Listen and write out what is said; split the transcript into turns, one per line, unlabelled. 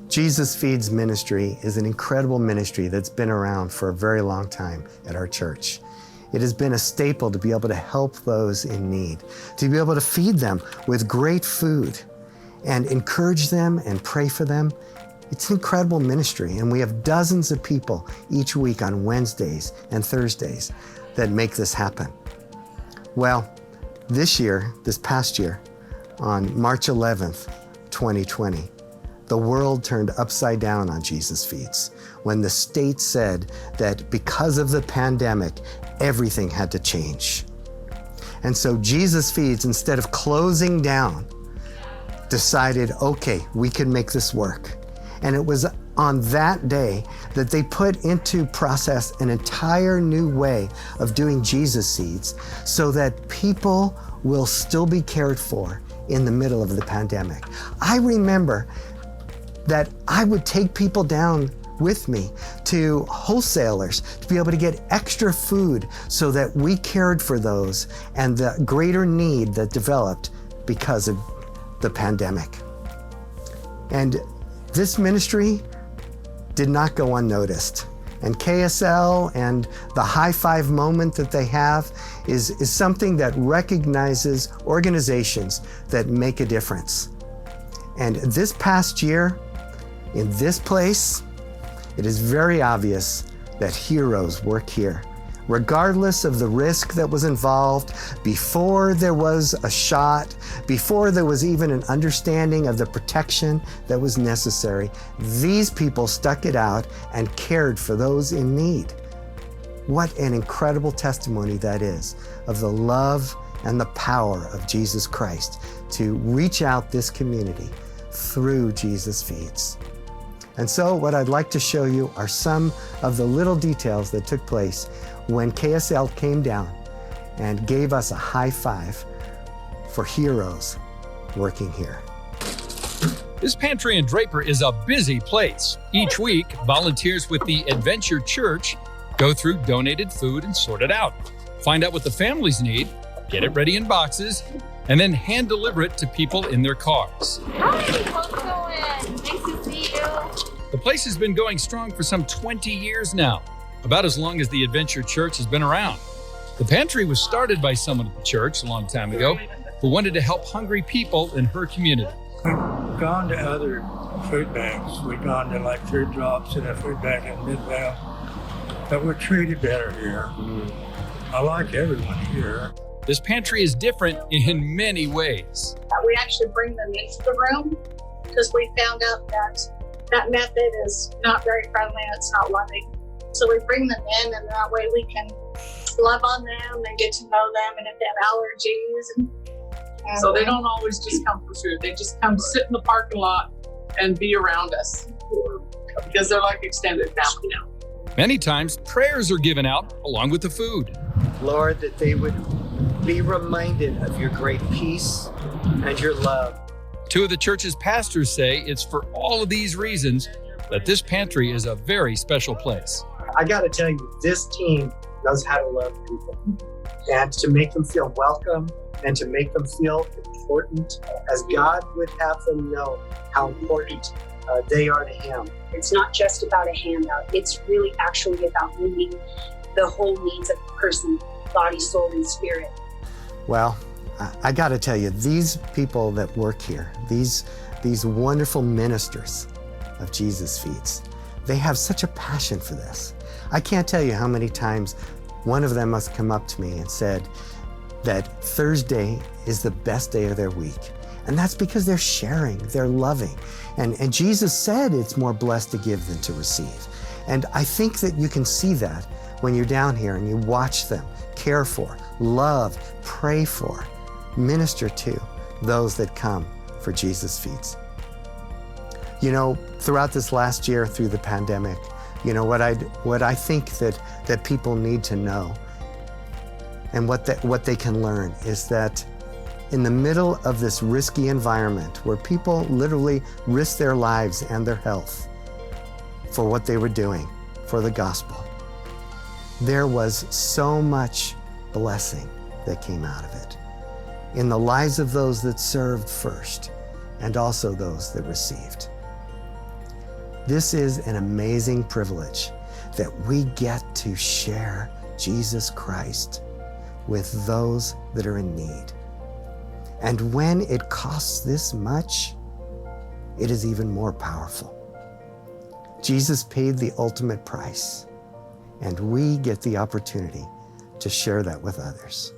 Jesus Feeds ministry is an incredible ministry that's been around for a very long time at our church. It has been a staple to be able to help those in need, to be able to feed them with great food and encourage them and pray for them. It's an incredible ministry, and we have dozens of people each week on Wednesdays and Thursdays that make this happen. Well, this past year, on March 11th, 2020, the world turned upside down on Jesus Feeds when the state said that because of the pandemic, everything had to change. And so Jesus Feeds, instead of closing down, decided, okay, we can make this work. And it was on that day that they put into process an entire new way of doing Jesus Feeds so that people will still be cared for in the middle of the pandemic. I remember that I would take people down with me to wholesalers to be able to get extra food so that we cared for those and the greater need that developed because of the pandemic. And this ministry did not go unnoticed. And KSL and the high five moment that they have is something that recognizes organizations that make a difference. And this past year, in this place, it is very obvious that heroes work here. Regardless of the risk that was involved, before there was a shot, before there was even an understanding of the protection that was necessary, these people stuck it out and cared for those in need. What an incredible testimony that is of the love and the power of Jesus Christ to reach out this community through Jesus Feeds. And so what I'd like to show you are some of the little details that took place when KSL came down and gave us a high five for heroes working here.
This pantry in Draper is a busy place. Each week, volunteers with the Adventure Church go through donated food and sort it out. Find out what the families need, get it ready in boxes, and then hand deliver it to people in their cars.
Hi, how's it going? Nice to see you.
The place has been going strong for some 20 years now, about as long as the Adventure Church has been around. The pantry was started by someone at the church a long time ago who wanted to help hungry people in her community.
We've gone to other food banks. We've gone to like Food Drops and a food bank in Midvale, but we're treated better here. I like everyone here.
This pantry is different in many ways.
We actually bring them into the room because we found out that method is not very friendly and it's not loving. So we bring them in, and that way we can love on them and get to know them, and if they have allergies.
So they don't always just come for food. They just come sit in the parking lot and be around us because they're like extended family now.
Many times, prayers are given out along with the food.
Lord, that they would be reminded of your great peace and your love.
Two of the church's pastors say it's for all of these reasons that this pantry is a very special place.
I got to tell you, this team knows how to love people and to make them feel welcome and to make them feel important as God would have them know how important they are to Him.
It's not just about a handout. It's really actually about meeting the whole needs of the person, body, soul, and spirit.
Well, I got to tell you, these people that work here, these wonderful ministers of Jesus Feeds, they have such a passion for this. I can't tell you how many times one of them must come up to me and said that Thursday is the best day of their week. And that's because they're sharing, they're loving. And Jesus said it's more blessed to give than to receive. And I think that you can see that when you're down here and you watch them care for, love, pray for, minister to those that come for Jesus Feeds. You know, throughout this last year, through the pandemic, you know, what I think that people need to know and what they can learn is that in the middle of this risky environment where people literally risk their lives and their health for what they were doing for the gospel, there was so much blessing that came out of it in the lives of those that served first and also those that received. This is an amazing privilege that we get to share Jesus Christ with those that are in need. And when it costs this much, it is even more powerful. Jesus paid the ultimate price, and we get the opportunity to share that with others.